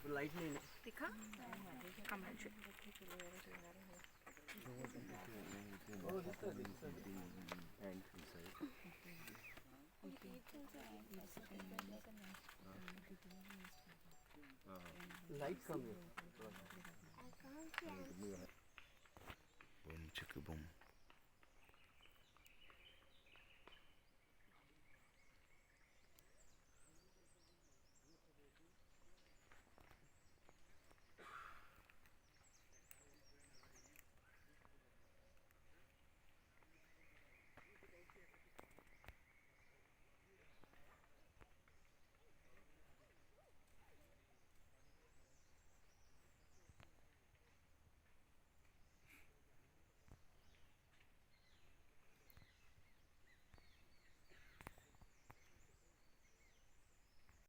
Light नहीं है दिखा हम लोग लाइट कम है Boom chicka boom.